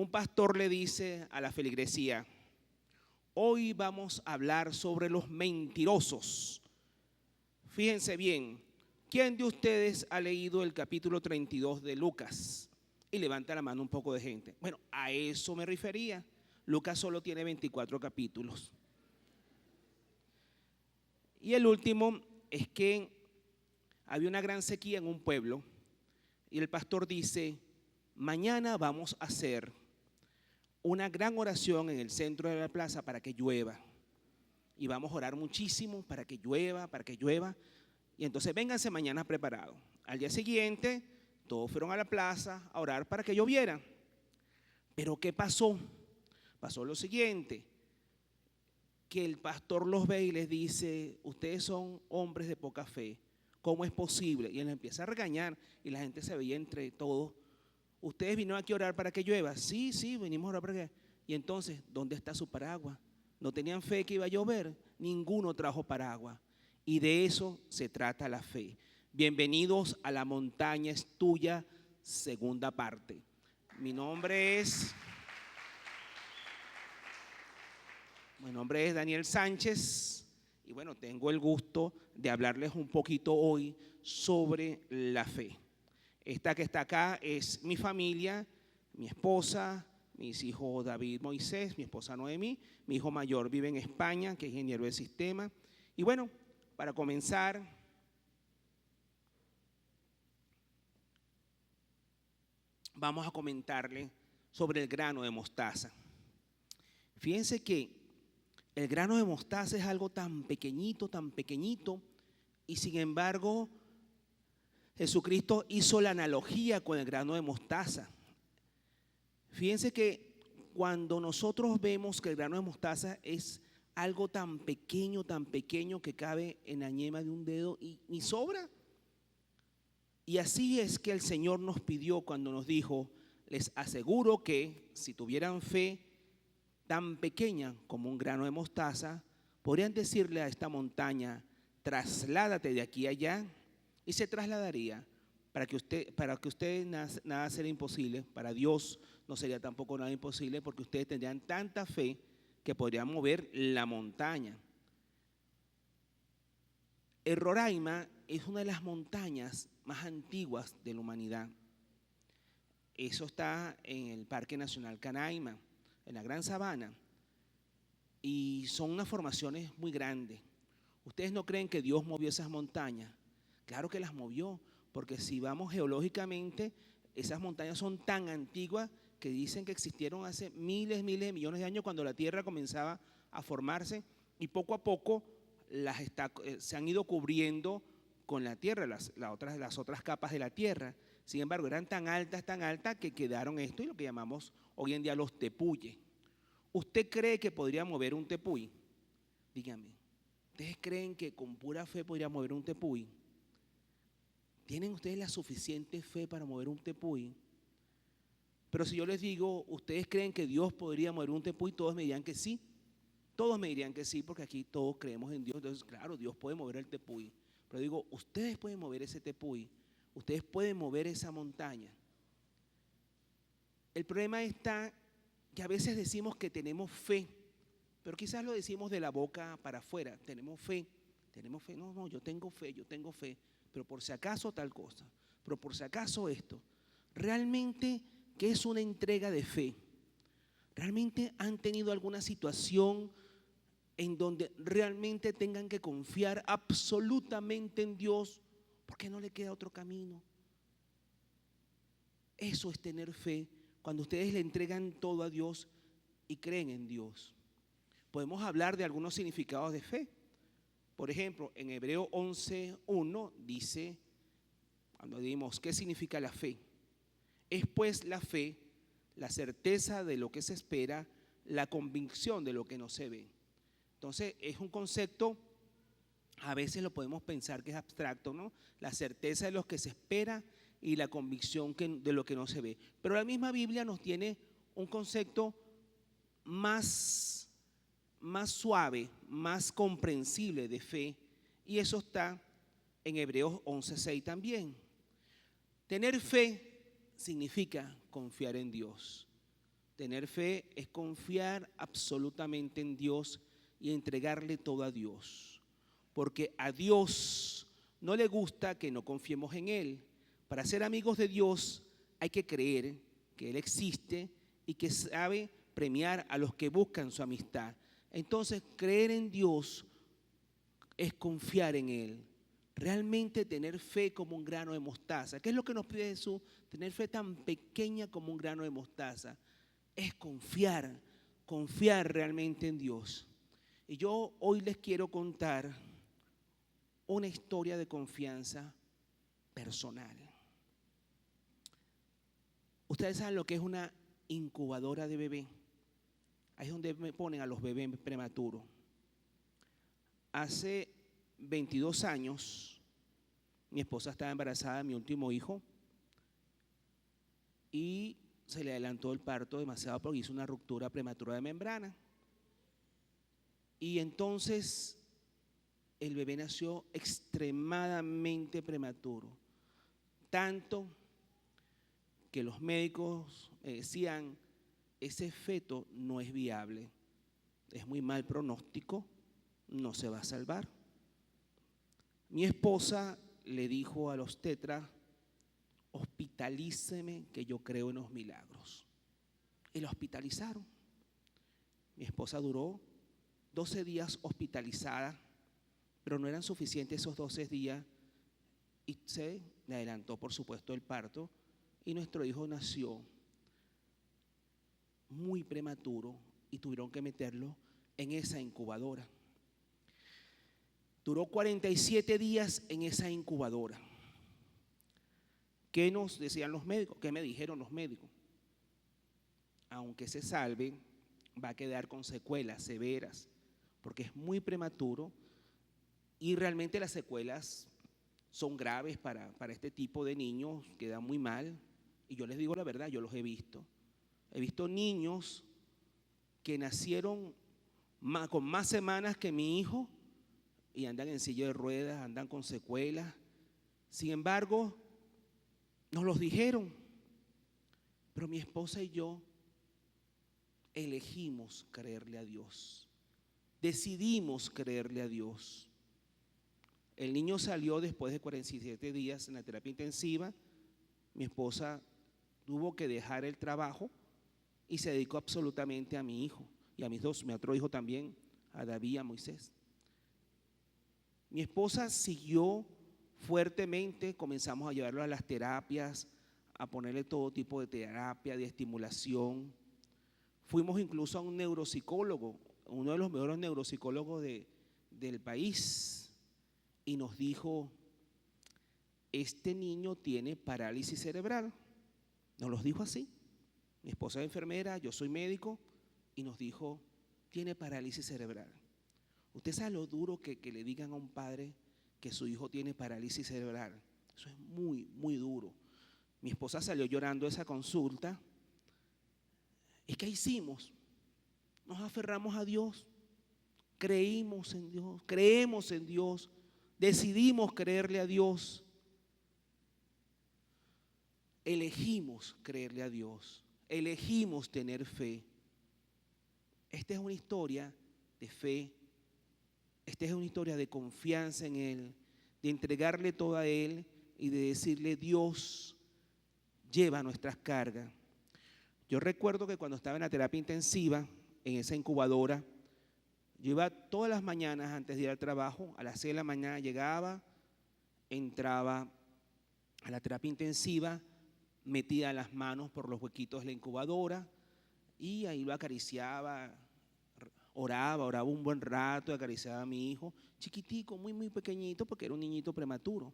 un pastor le dice a la feligresía: hoy vamos a hablar sobre los mentirosos. Fíjense bien, ¿quién de ustedes ha leído el capítulo 32 de Lucas? Y levanta la mano un poco de gente. Bueno, a eso me refería. Lucas solo tiene 24 capítulos. Y el último es que había una gran sequía en un pueblo y el pastor dice: mañana vamos a hacer una gran oración en el centro de la plaza para que llueva. Y vamos a orar muchísimo para que llueva, para que llueva. Y entonces vénganse mañana preparados. Al día siguiente, todos fueron a la plaza a orar para que lloviera. Pero ¿qué pasó? Pasó lo siguiente, que el pastor los ve y les dice: ustedes son hombres de poca fe, ¿cómo es posible? Y él empieza a regañar y la gente se veía entre todos: ¿ustedes vinieron aquí a orar para que llueva? Sí, venimos a orar para que. Y entonces, ¿dónde está su paraguas? ¿No tenían fe que iba a llover? Ninguno trajo paraguas. Y de eso se trata la fe. Bienvenidos a La Montaña es Tuya, segunda parte. Mi nombre es Daniel Sánchez y bueno, tengo el gusto de hablarles un poquito hoy sobre la fe. Esta que está acá es mi familia, mi esposa, mis hijos David, Moisés, mi esposa Noemí, mi hijo mayor vive en España, que es ingeniero de sistema. Y bueno, para comenzar, vamos a comentarle sobre el grano de mostaza. Fíjense que el grano de mostaza es algo tan pequeñito, y sin embargo Jesucristo hizo la analogía con el grano de mostaza. Fíjense que cuando nosotros vemos que el grano de mostaza es algo tan pequeño que cabe en la ñema de un dedo y ni sobra. Y así es que el Señor nos pidió cuando nos dijo: les aseguro que si tuvieran fe tan pequeña como un grano de mostaza, podrían decirle a esta montaña: trasládate de aquí a allá, y se trasladaría. Para que usted nada será imposible. Para Dios no sería tampoco nada imposible, porque ustedes tendrían tanta fe que podrían mover la montaña. El Roraima es una de las montañas más antiguas de la humanidad. Eso está en el Parque Nacional Canaima, en la Gran Sabana, y son unas formaciones muy grandes. ¿Ustedes no creen que Dios movió esas montañas? Claro que las movió, porque si vamos geológicamente, esas montañas son tan antiguas que dicen que existieron hace miles de millones de años, cuando la Tierra comenzaba a formarse, y poco a poco se han ido cubriendo con la Tierra, las otras capas de la Tierra. Sin embargo, eran tan altas que quedaron esto y lo que llamamos hoy en día los tepuyes. ¿Usted cree que podría mover un tepuy? Dígame, ¿ustedes creen que con pura fe podría mover un tepuy? ¿Tienen ustedes la suficiente fe para mover un tepuy? Pero si yo les digo: ¿ustedes creen que Dios podría mover un tepuy? Todos me dirían que sí. Todos me dirían que sí, porque aquí todos creemos en Dios. Entonces, claro, Dios puede mover el tepuy. Pero digo, ustedes pueden mover ese tepuy, ustedes pueden mover esa montaña. El problema está que a veces decimos que tenemos fe, pero quizás lo decimos de la boca para afuera: tenemos fe, no, yo tengo fe, pero por si acaso tal cosa, pero por si acaso esto. Realmente, ¿qué es una entrega de fe? ¿Realmente han tenido alguna situación en donde realmente tengan que confiar absolutamente en Dios porque no le queda otro camino? Eso es tener fe, cuando ustedes le entregan todo a Dios y creen en Dios. Podemos hablar de algunos significados de fe. Por ejemplo, en Hebreos 11:1 dice, cuando decimos ¿qué significa la fe? Es pues la fe, la certeza de lo que se espera, la convicción de lo que no se ve. Entonces es un concepto, a veces lo podemos pensar que es abstracto, ¿no? La certeza de lo que se espera y la convicción de lo que no se ve. Pero la misma Biblia nos tiene un concepto más suave, más comprensible de fe, y eso está en Hebreos 11:6 también. Tener fe significa confiar en Dios. Tener fe es confiar absolutamente en Dios y entregarle todo a Dios. Porque a Dios no le gusta que no confiemos en Él. Para ser amigos de Dios hay que creer que Él existe y que sabe premiar a los que buscan su amistad. Entonces, creer en Dios es confiar en Él. Realmente tener fe como un grano de mostaza. ¿Qué es lo que nos pide Jesús? Tener fe tan pequeña como un grano de mostaza. Es confiar realmente en Dios. Y yo hoy les quiero contar una historia de confianza personal. Ustedes saben lo que es una incubadora de bebé. Ahí es donde me ponen a los bebés prematuros. Hace 22 años, mi esposa estaba embarazada de mi último hijo y se le adelantó el parto demasiado porque hizo una ruptura prematura de membrana. Y entonces el bebé nació extremadamente prematuro, tanto que los médicos decían, ese feto no es viable, es muy mal pronóstico, no se va a salvar. Mi esposa le dijo a los tetras, hospitalíceme que yo creo en los milagros. Y la hospitalizaron. Mi esposa duró 12 días hospitalizada, pero no eran suficientes esos 12 días y se le adelantó, por supuesto, el parto y nuestro hijo nació muy prematuro y tuvieron que meterlo en esa incubadora. Duró 47 días en esa incubadora. ¿Qué nos decían los médicos? ¿Qué me dijeron los médicos? Aunque se salve, va a quedar con secuelas severas, porque es muy prematuro y realmente las secuelas son graves para este tipo de niños, quedan muy mal. Y yo les digo la verdad, yo los he visto. He visto niños que nacieron con más semanas que mi hijo y andan en silla de ruedas, andan con secuelas. Sin embargo, nos los dijeron, pero mi esposa y yo elegimos creerle a Dios. Decidimos creerle a Dios. El niño salió después de 47 días en la terapia intensiva. Mi esposa tuvo que dejar el trabajo y se dedicó absolutamente a mi hijo y a mis dos, mi otro hijo también, a David y a Moisés. Mi esposa siguió fuertemente, comenzamos a llevarlo a las terapias, a ponerle todo tipo de terapia, de estimulación. Fuimos incluso a un neuropsicólogo, uno de los mejores neuropsicólogos del país, y nos dijo, este niño tiene parálisis cerebral. Nos lo dijo así. Mi esposa es enfermera, yo soy médico, y nos dijo, tiene parálisis cerebral. Usted sabe lo duro que le digan a un padre que su hijo tiene parálisis cerebral. Eso es muy, muy duro. Mi esposa salió llorando de esa consulta. ¿Y qué hicimos? Nos aferramos a Dios, creímos en Dios, creemos en Dios, decidimos creerle a Dios. Elegimos creerle a Dios, elegimos tener fe. Esta es una historia de fe, esta es una historia de confianza en Él, de entregarle todo a Él y de decirle, Dios, lleva nuestras cargas. Yo recuerdo que cuando estaba en la terapia intensiva, en esa incubadora, yo iba todas las mañanas antes de ir al trabajo, a las 6 de la mañana llegaba, entraba a la terapia intensiva, metía las manos por los huequitos de la incubadora y ahí lo acariciaba, oraba un buen rato, acariciaba a mi hijo, chiquitico, muy, muy pequeñito, porque era un niñito prematuro.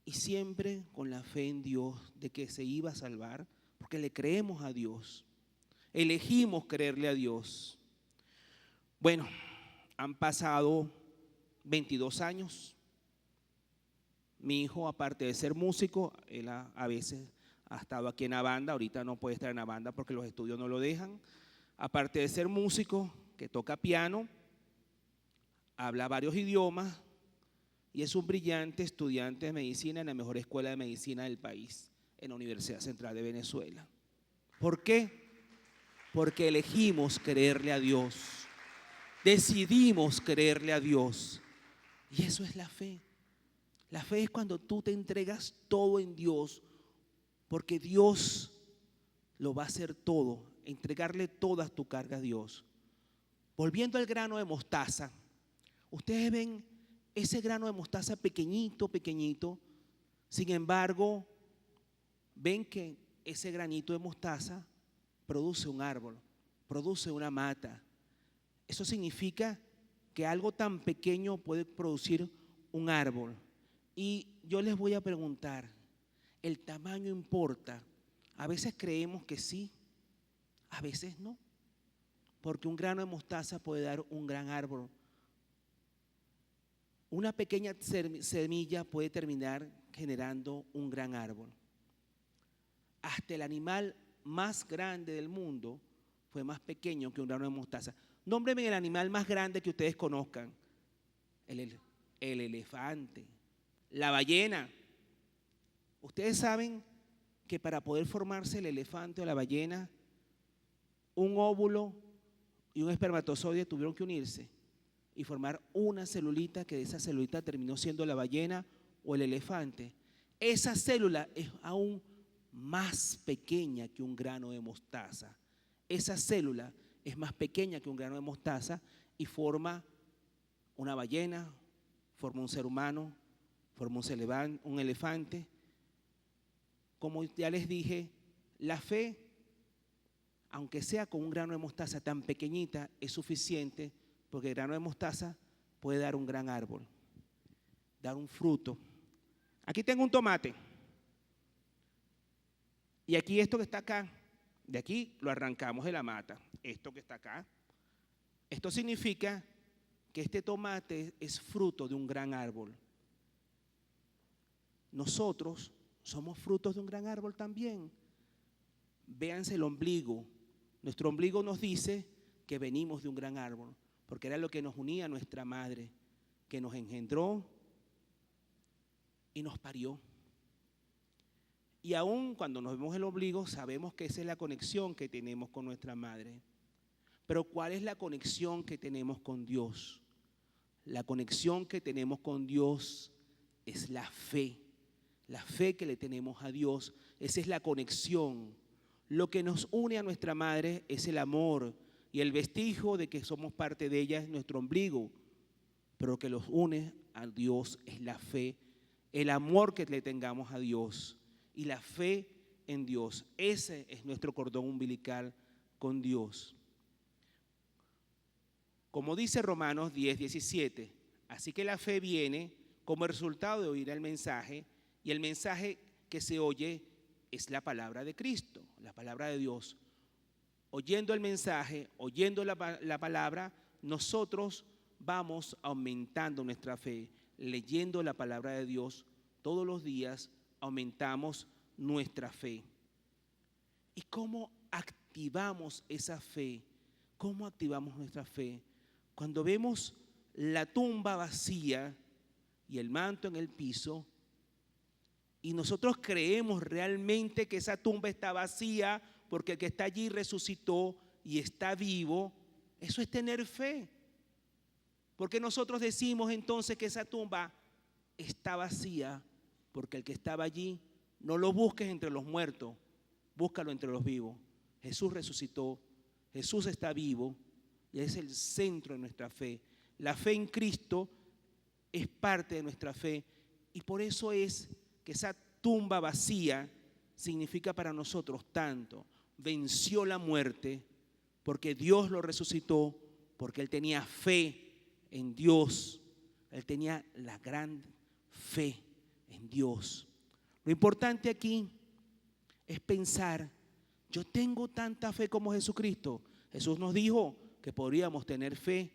Y siempre con la fe en Dios de que se iba a salvar, porque le creemos a Dios. Elegimos creerle a Dios. Bueno, han pasado 22 años. Mi hijo, aparte de ser músico, él a veces ha estado aquí en la banda, ahorita no puede estar en la banda porque los estudios no lo dejan. Aparte de ser músico, que toca piano, habla varios idiomas y es un brillante estudiante de medicina en la mejor escuela de medicina del país, en la Universidad Central de Venezuela. ¿Por qué? Porque elegimos creerle a Dios. Decidimos creerle a Dios. Y eso es la fe. La fe es cuando tú te entregas todo en Dios, porque Dios lo va a hacer todo, entregarle todas tu carga a Dios. Volviendo al grano de mostaza, ustedes ven ese grano de mostaza pequeñito, pequeñito. Sin embargo, ven que ese granito de mostaza produce un árbol, produce una mata. Eso significa que algo tan pequeño puede producir un árbol. Y yo les voy a preguntar, ¿el tamaño importa? A veces creemos que sí, a veces no. Porque un grano de mostaza puede dar un gran árbol. Una pequeña semilla puede terminar generando un gran árbol. Hasta el animal más grande del mundo fue más pequeño que un grano de mostaza. Nómbrenme el animal más grande que ustedes conozcan. El elefante, la ballena. Ustedes saben que para poder formarse el elefante o la ballena, un óvulo y un espermatozoide tuvieron que unirse y formar una celulita, que de esa celulita terminó siendo la ballena o el elefante. Esa célula es aún más pequeña que un grano de mostaza. Esa célula es más pequeña que un grano de mostaza y forma una ballena, forma un ser humano, forma un elefante. Como ya les dije, la fe, aunque sea con un grano de mostaza tan pequeñita, es suficiente, porque el grano de mostaza puede dar un gran árbol, dar un fruto. Aquí tengo un tomate. Y aquí esto que está acá, de aquí lo arrancamos de la mata. Esto que está acá, esto significa que este tomate es fruto de un gran árbol. Nosotros somos frutos de un gran árbol también. Véanse el ombligo. Nuestro ombligo nos dice que venimos de un gran árbol, porque era lo que nos unía a nuestra madre, que nos engendró y nos parió. Y aún cuando nos vemos el ombligo, sabemos que esa es la conexión que tenemos con nuestra madre. Pero ¿cuál es la conexión que tenemos con Dios? La conexión que tenemos con Dios es la fe que le tenemos a Dios. Esa es la conexión. Lo que nos une a nuestra madre es el amor, y el vestigio de que somos parte de ella es nuestro ombligo. Pero lo que nos une a Dios es la fe, el amor que le tengamos a Dios y la fe en Dios. Ese es nuestro cordón umbilical con Dios. Como dice Romanos 10:17, así que la fe viene como resultado de oír el mensaje, y el mensaje que se oye es la palabra de Cristo, la palabra de Dios. Oyendo el mensaje, oyendo la palabra, nosotros vamos aumentando nuestra fe. Leyendo la palabra de Dios todos los días, aumentamos nuestra fe. ¿Y cómo activamos esa fe? ¿Cómo activamos nuestra fe? Cuando vemos la tumba vacía y el manto en el piso, y nosotros creemos realmente que esa tumba está vacía porque el que está allí resucitó y está vivo, eso es tener fe. Porque nosotros decimos entonces que esa tumba está vacía, porque el que estaba allí, no lo busques entre los muertos, búscalo entre los vivos. Jesús resucitó, Jesús está vivo y es el centro de nuestra fe. La fe en Cristo es parte de nuestra fe, y por eso es que esa tumba vacía significa para nosotros tanto. Venció la muerte porque Dios lo resucitó, porque él tenía fe en Dios, él tenía la gran fe en Dios. Lo importante aquí es pensar, yo tengo tanta fe como Jesucristo. Jesús nos dijo que podríamos tener fe.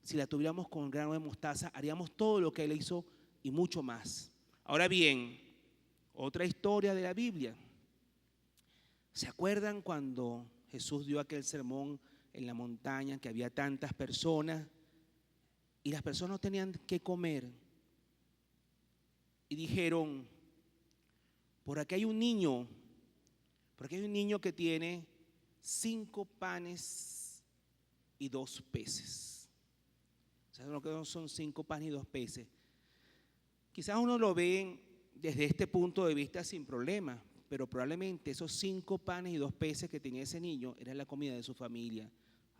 Si la tuviéramos con un grano de mostaza, haríamos todo lo que él hizo y mucho más. Ahora bien, otra historia de la Biblia. ¿Se acuerdan cuando Jesús dio aquel sermón en la montaña, que había tantas personas y las personas no tenían qué comer? Y dijeron, por aquí hay un niño Porque hay un niño que tiene 5 panes y 2 peces. ¿Saben lo que son 5 panes y 2 peces? Quizás uno lo ve desde este punto de vista sin problema, pero probablemente esos 5 panes y 2 peces que tenía ese niño era la comida de su familia.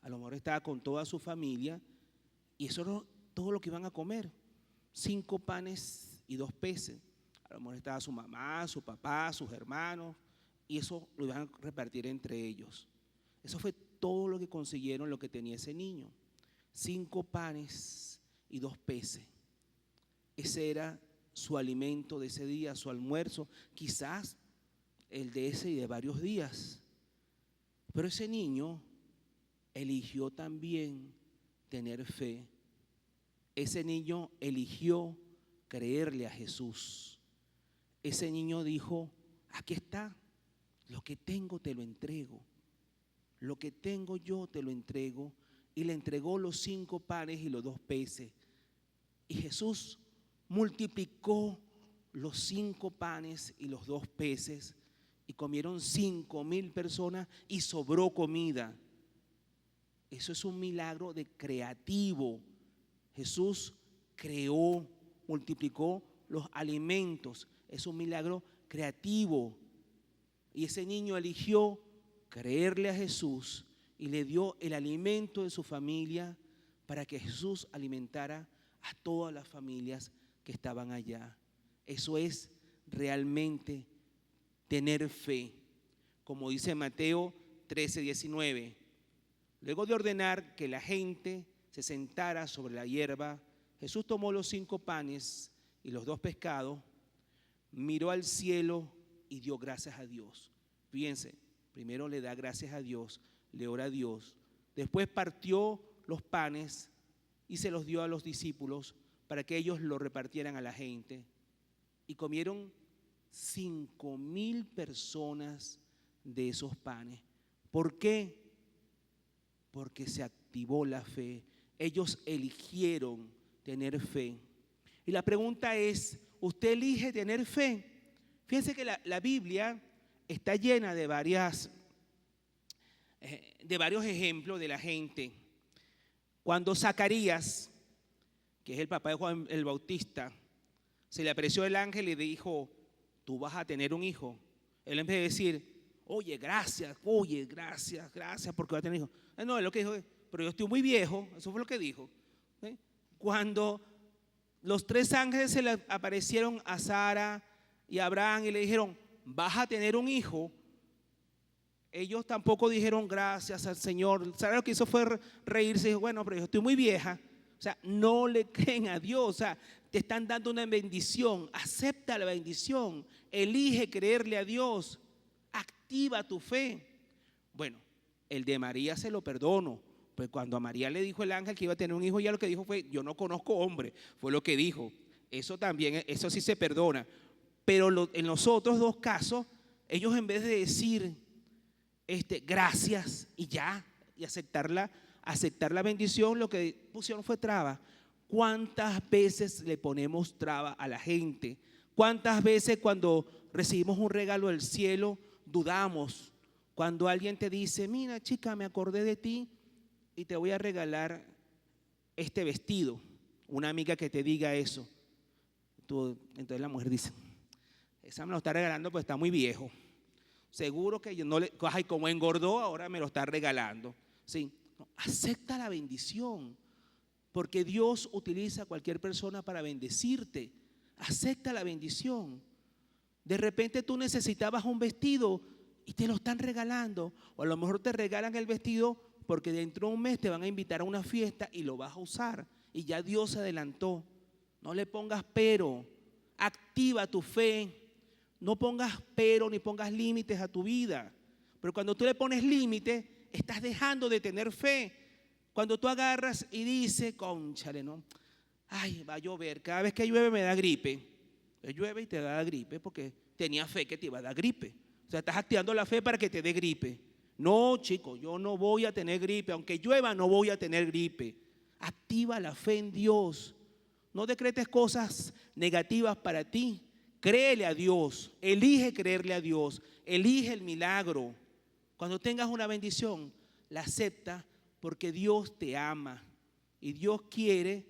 A lo mejor estaba con toda su familia y eso era todo lo que iban a comer. 5 panes y 2 peces. A lo mejor estaba su mamá, su papá, sus hermanos, y eso lo iban a repartir entre ellos. Eso fue todo lo que consiguieron, lo que tenía ese niño. 5 panes y 2 peces. Ese era su alimento de ese día, su almuerzo, quizás el de ese y de varios días. Pero ese niño eligió también tener fe. Ese niño eligió creerle a Jesús. Ese niño dijo: aquí está, lo que tengo te lo entrego. Lo que tengo yo te lo entrego. Y le entregó los 5 panes y los 2 peces. Y Jesús multiplicó los 5 panes y los 2 peces. Y comieron 5,000 personas y sobró comida. Eso es un milagro de creativo. Jesús creó, multiplicó los alimentos. Es un milagro creativo. Y ese niño eligió creerle a Jesús y le dio el alimento de su familia para que Jesús alimentara a todas las familias que estaban allá. Eso es realmente tener fe. Como dice Mateo 13:19, luego de ordenar que la gente se sentara sobre la hierba, Jesús tomó los 5 panes y los 2 pescados, miró al cielo y dio gracias a Dios. Fíjense, primero le da gracias a Dios, le ora a Dios, después partió los panes y se los dio a los discípulos para que ellos lo repartieran a la gente. Y comieron 5,000 personas de esos panes. ¿Por qué? Porque se activó la fe. Ellos eligieron tener fe. Y la pregunta es, ¿usted elige tener fe? Fíjense que la Biblia está llena de varios ejemplos de la gente. Cuando Zacarías, que es el papá de Juan el Bautista, se le apareció el ángel y le dijo: tú vas a tener un hijo. Él, en vez de decir: oye, gracias, porque va a tener hijo. No, él lo que dijo: pero yo estoy muy viejo. Eso fue lo que dijo. Cuando los 3 ángeles se le aparecieron a Sara y a Abraham y le dijeron: vas a tener un hijo, ellos tampoco dijeron gracias al Señor. Sara lo que hizo fue reírse y dijo: bueno, pero yo estoy muy vieja. O sea, no le creen a Dios. O sea, te están dando una bendición. Acepta la bendición. Elige creerle a Dios. Activa tu fe. Bueno, el de María se lo perdono. Pues cuando a María le dijo el ángel que iba a tener un hijo, ya lo que dijo fue: yo no conozco hombre. Fue lo que dijo. Eso también, eso sí se perdona. Pero en los otros 2 casos, ellos en vez de decir gracias y ya, y aceptar la bendición, lo que pusieron fue traba. ¿Cuántas veces le ponemos traba a la gente? ¿Cuántas veces cuando recibimos un regalo del cielo dudamos? Cuando alguien te dice: mira, chica, me acordé de ti y te voy a regalar este vestido. Una amiga que te diga eso. Entonces la mujer dice: esa me lo está regalando pues está muy viejo. Seguro que yo no le, ay, como engordó ahora me lo está regalando. Sí, no, acepta la bendición, porque Dios utiliza a cualquier persona para bendecirte. Acepta la bendición. De repente tú necesitabas un vestido y te lo están regalando, o a lo mejor te regalan el vestido porque dentro de un mes te van a invitar a una fiesta y lo vas a usar y ya Dios se adelantó. No le pongas pero, activa tu fe. No pongas pero ni pongas límites a tu vida. Pero cuando tú le pones límites, estás dejando de tener fe. Cuando tú agarras y dices: cónchale, no, ay, va a llover, cada vez que llueve me da gripe. Llueve y te da gripe porque tenía fe que te iba a dar gripe. O sea, estás activando la fe para que te dé gripe. No, chico, yo no voy a tener gripe. Aunque llueva, no voy a tener gripe. Activa la fe en Dios. No decretes cosas negativas para ti, Créele a Dios, elige creerle a Dios, elige el milagro. Cuando tengas una bendición, la acepta porque Dios te ama y Dios quiere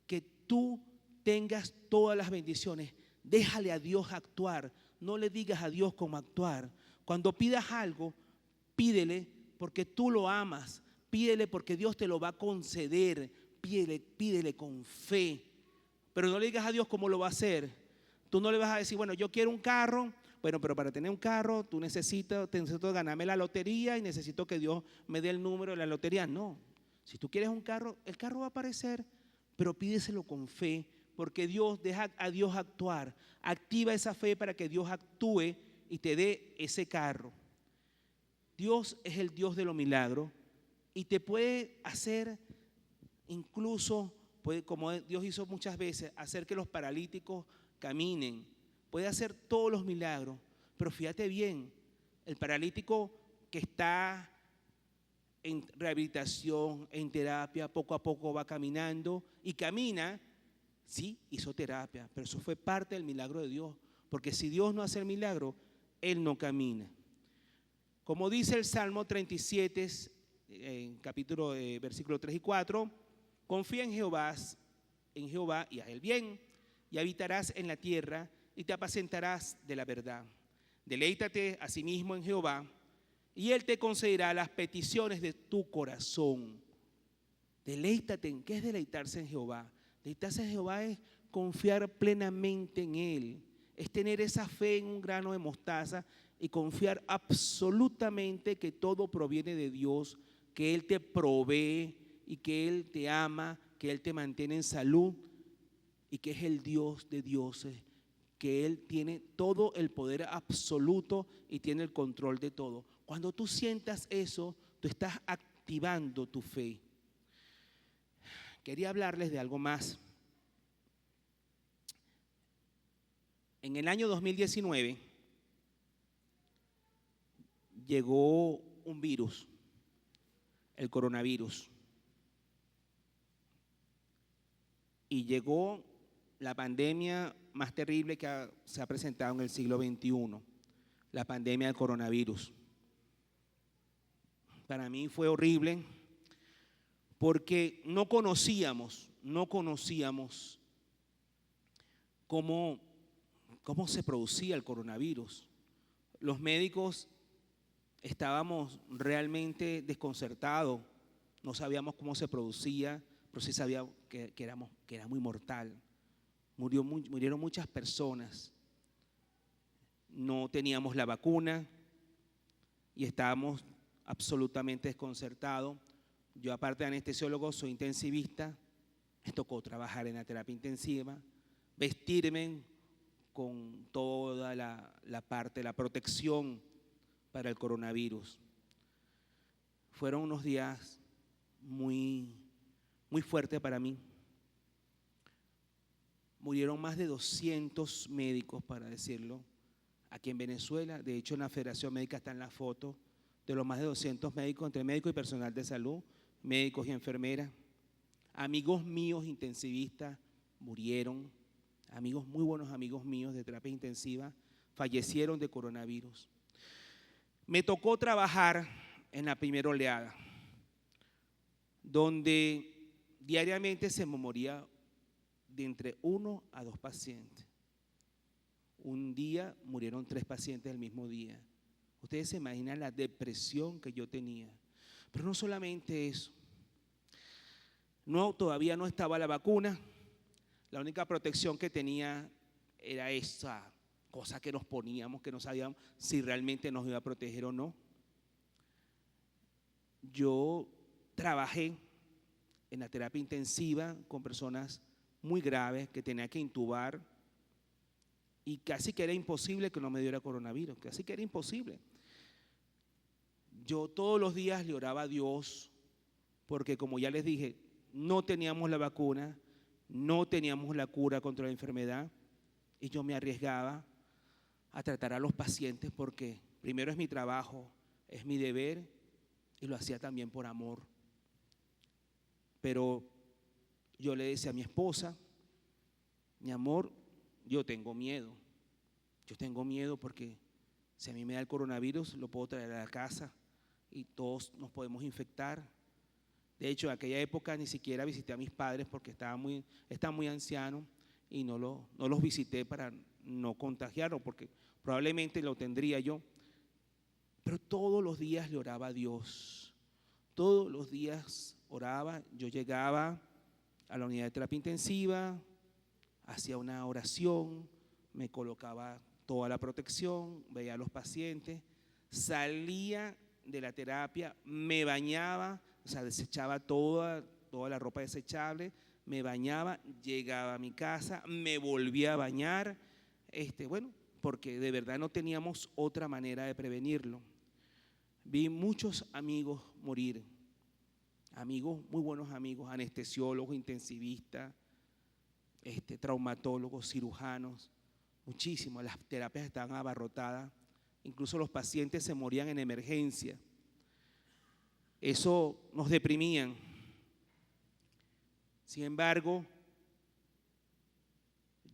que tú tengas todas las bendiciones. Déjale a Dios actuar, no le digas a Dios cómo actuar. Cuando pidas algo, pídele porque tú lo amas, pídele porque Dios te lo va a conceder, pídele con fe. Pero no le digas a Dios cómo lo va a hacer. Tú no le vas a decir, bueno, yo quiero un carro, bueno, pero para tener un carro tú necesito ganarme la lotería y necesito que Dios me dé el número de la lotería. No, si tú quieres un carro, el carro va a aparecer, pero pídeselo con fe, porque Dios, deja a Dios actuar. Activa esa fe para que Dios actúe y te dé ese carro. Dios es el Dios de los milagros y te puede hacer incluso, como Dios hizo muchas veces, hacer que los paralíticos caminen. Puede hacer todos los milagros, pero fíjate bien, el paralítico que está en rehabilitación, en terapia, poco a poco va caminando y camina, sí, hizo terapia, pero eso fue parte del milagro de Dios, porque si Dios no hace el milagro, Él no camina. Como dice el Salmo 37, capítulo, versículo 3 y 4, confía en Jehová y haz el bien, y habitarás en la tierra y te apacentarás de la verdad. Deleítate asimismo en Jehová y Él te concederá las peticiones de tu corazón. Deleítate. ¿En qué es deleitarse en Jehová? Deleitarse en Jehová es confiar plenamente en Él, es tener esa fe en un grano de mostaza y confiar absolutamente que todo proviene de Dios, que Él te provee y que Él te ama, que Él te mantiene en salud y que es el Dios de dioses, que Él tiene todo el poder absoluto y tiene el control de todo. Cuando tú sientas eso, tú estás activando tu fe. Quería hablarles de algo más. En el año 2019 llegó un virus, el coronavirus, y llegó la pandemia más terrible que se ha presentado en el siglo XXI, la pandemia del coronavirus. Para mí fue horrible porque no conocíamos cómo se producía el coronavirus. Los médicos estábamos realmente desconcertados, no sabíamos cómo se producía, pero sí sabíamos que era muy mortal. Murieron muchas personas. No teníamos la vacuna y estábamos absolutamente desconcertados. Yo, aparte de anestesiólogo, soy intensivista. Me tocó trabajar en la terapia intensiva, vestirme con toda la parte, la protección para el coronavirus. Fueron unos días muy fuertes para mí. Murieron más de 200 médicos, para decirlo, aquí en Venezuela. De hecho, en la Federación Médica está en la foto de los más de 200 médicos, entre médicos y personal de salud, médicos y enfermeras. Amigos míos intensivistas murieron, muy buenos amigos míos de terapia intensiva fallecieron de coronavirus. Me tocó trabajar en la primera oleada, donde diariamente se me moría de entre 1 a 2 pacientes. Un día murieron 3 pacientes el mismo día. Ustedes se imaginan la depresión que yo tenía. Pero no solamente eso. Todavía no estaba la vacuna. La única protección que tenía era esa cosa que nos poníamos, que no sabíamos si realmente nos iba a proteger o no. Yo trabajé en la terapia intensiva con personas muy graves que tenía que intubar y casi que era imposible que no me diera coronavirus, casi que era imposible. Yo todos los días le oraba a Dios porque, como ya les dije, no teníamos la vacuna, no teníamos la cura contra la enfermedad y yo me arriesgaba a tratar a los pacientes porque primero es mi trabajo, es mi deber y lo hacía también por amor. Pero yo le decía a mi esposa, mi amor, yo tengo miedo. Yo tengo miedo porque si a mí me da el coronavirus, lo puedo traer a la casa y todos nos podemos infectar. De hecho, en aquella época ni siquiera visité a mis padres porque estaban muy ancianos y no los visité para no contagiarlos, porque probablemente lo tendría yo. Pero todos los días le oraba a Dios. Todos los días oraba. Yo llegaba a la unidad de terapia intensiva, hacía una oración, me colocaba toda la protección, veía a los pacientes, salía de la terapia, me bañaba, o sea, desechaba toda la ropa desechable, me bañaba, llegaba a mi casa, me volvía a bañar, bueno, porque de verdad no teníamos otra manera de prevenirlo. Vi muchos amigos morir, amigos, muy buenos amigos, anestesiólogos, intensivistas, traumatólogos, cirujanos, muchísimos. Las terapias estaban abarrotadas, incluso los pacientes se morían en emergencia. Eso nos deprimían. Sin embargo,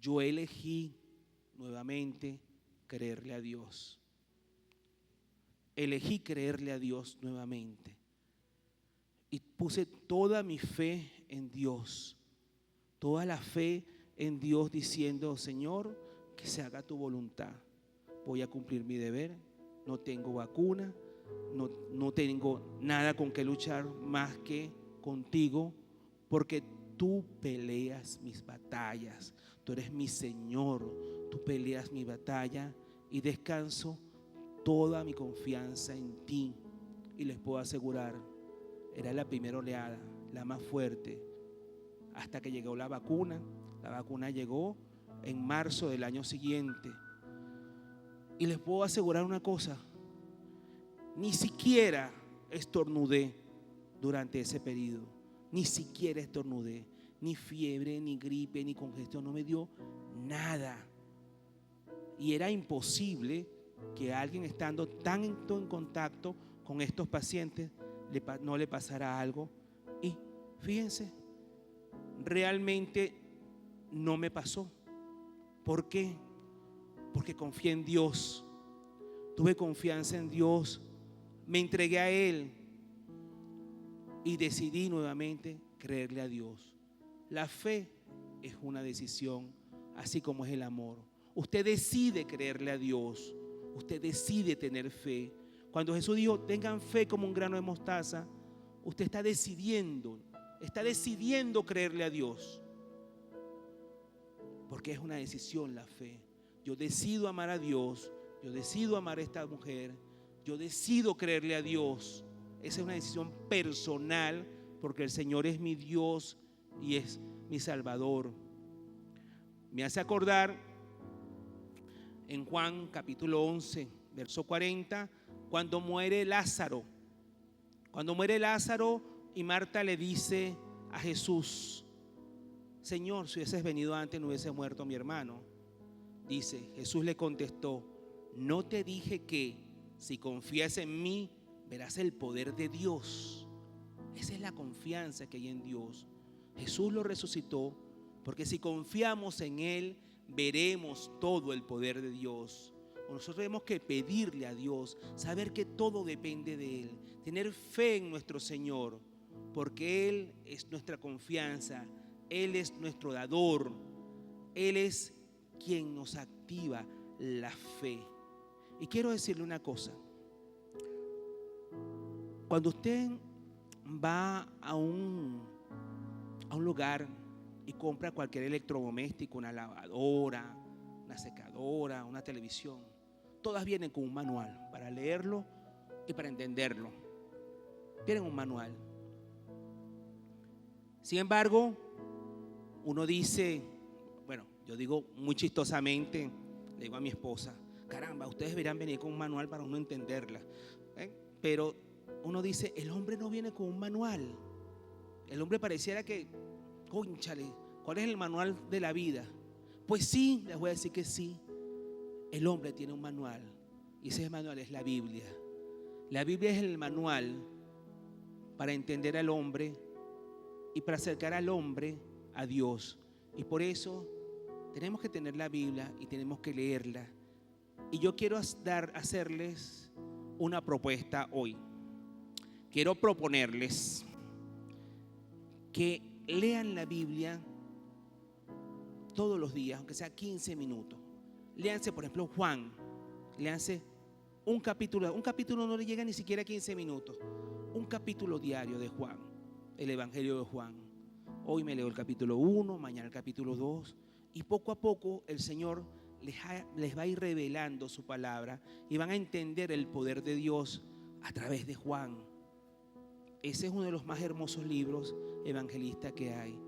yo elegí nuevamente creerle a Dios. Elegí creerle a Dios nuevamente y puse toda mi fe en Dios, toda la fe en Dios, diciendo: Señor, que se haga tu voluntad. Voy a cumplir mi deber, no tengo vacuna, no tengo nada con que luchar más que contigo, porque tú peleas mis batallas, tú eres mi Señor, tú peleas mi batalla y descanso toda mi confianza en ti. Y les puedo asegurar, era la primera oleada, la más fuerte, hasta que llegó la vacuna. La vacuna llegó en marzo del año siguiente. Y les puedo asegurar una cosa: ni siquiera estornudé durante ese periodo, ni siquiera estornudé, ni fiebre, ni gripe, ni congestión, no me dio nada. Y era imposible que alguien estando tanto en contacto con estos pacientes no le pasara algo. Y fíjense, realmente no me pasó. ¿Por qué? Porque confié en Dios, tuve confianza en Dios, me entregué a Él y decidí nuevamente creerle a Dios. La fe es una decisión, así como es el amor. Usted decide creerle a Dios, usted decide tener fe. Cuando Jesús dijo: tengan fe como un grano de mostaza, usted está decidiendo creerle a Dios, porque es una decisión la fe. Yo decido amar a Dios, yo decido amar a esta mujer, yo decido creerle a Dios. Esa es una decisión personal, porque el Señor es mi Dios y es mi Salvador. Me hace acordar en Juan capítulo 11, verso 40, cuando muere Lázaro. Cuando muere Lázaro y Marta le dice a Jesús: Señor, si hubieses venido antes no hubiese muerto mi hermano. Dice, Jesús le contestó: no te dije que si confías en mí verás el poder de Dios. Esa es la confianza que hay en Dios. Jesús lo resucitó, porque si confiamos en Él veremos todo el poder de Dios. Nosotros tenemos que pedirle a Dios, saber que todo depende de Él, tener fe en nuestro Señor, porque Él es nuestra confianza, Él es nuestro dador, Él es quien nos activa la fe. Y quiero decirle una cosa: cuando usted va a un lugar y compra cualquier electrodoméstico, una lavadora, una secadora, una televisión, todas vienen con un manual para leerlo y para entenderlo. Tienen un manual. Sin embargo, uno dice, bueno, yo digo muy chistosamente, le digo a mi esposa: caramba, ustedes deberían venir con un manual para uno entenderla. Pero uno dice, el hombre no viene con un manual. El hombre pareciera que, cónchale, ¿cuál es el manual de la vida? Pues sí, les voy a decir que sí. El hombre tiene un manual, y ese manual es la Biblia. La Biblia es el manual para entender al hombre y para acercar al hombre a Dios. Y por eso tenemos que tener la Biblia y tenemos que leerla Y yo quiero hacerles una propuesta hoy. Quiero proponerles que lean la Biblia todos los días, aunque sea 15 minutos. Léanse, por ejemplo, Juan. Léanse un capítulo. Un capítulo no le llega ni siquiera a 15 minutos. Un capítulo diario de Juan, el Evangelio de Juan. Hoy me leo el capítulo 1, mañana el capítulo 2. Y poco a poco el Señor les va a ir revelando su palabra y van a entender el poder de Dios a través de Juan. Ese es uno de los más hermosos libros evangelistas que hay.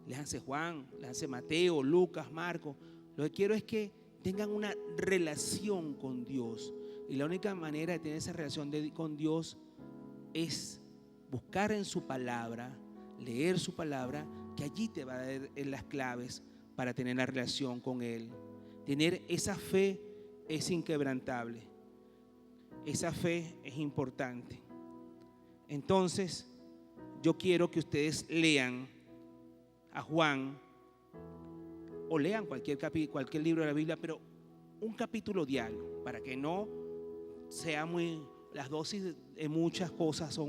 Léanse Juan, léanse Mateo, Lucas, Marcos. Lo que quiero es que tengan una relación con Dios. Y la única manera de tener esa relación con Dios es buscar en su palabra, leer su palabra, que allí te va a dar las claves para tener la relación con Él. Tener esa fe es inquebrantable. Esa fe es importante. Entonces, yo quiero que ustedes lean a Juan o lean cualquier libro de la Biblia, pero un capítulo diario, para que no sea las dosis de muchas cosas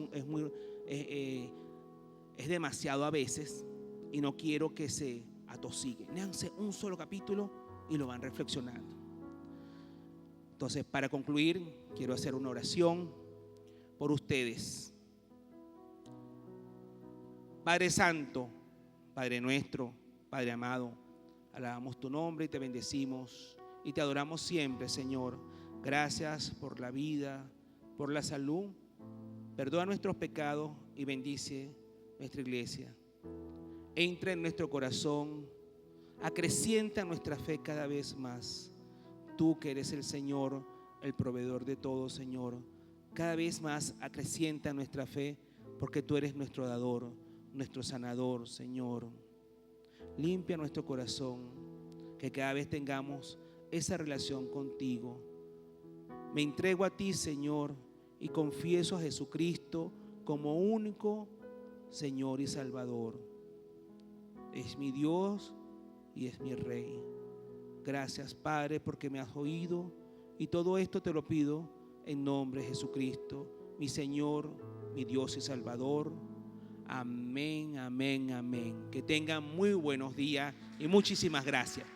es demasiado a veces, y no quiero que se atosiguen. Léanse un solo capítulo y lo van reflexionando. Entonces, para concluir, quiero hacer una oración por ustedes. Padre Santo, Padre nuestro, Padre amado, alabamos tu nombre y te bendecimos y te adoramos siempre, Señor. Gracias por la vida, por la salud. Perdona nuestros pecados y bendice nuestra iglesia. Entra en nuestro corazón, acrecienta nuestra fe cada vez más. Tú que eres el Señor, el proveedor de todo, Señor, cada vez más acrecienta nuestra fe, porque tú eres nuestro dador, nuestro sanador, Señor. Limpia nuestro corazón, que cada vez tengamos esa relación contigo. Me entrego a ti, Señor, y confieso a Jesucristo como único Señor y Salvador. Es mi Dios y es mi Rey. Gracias, Padre, porque me has oído, y todo esto te lo pido en nombre de Jesucristo, mi Señor, mi Dios y Salvador. Amén, amén, amén. Que tengan muy buenos días y muchísimas gracias.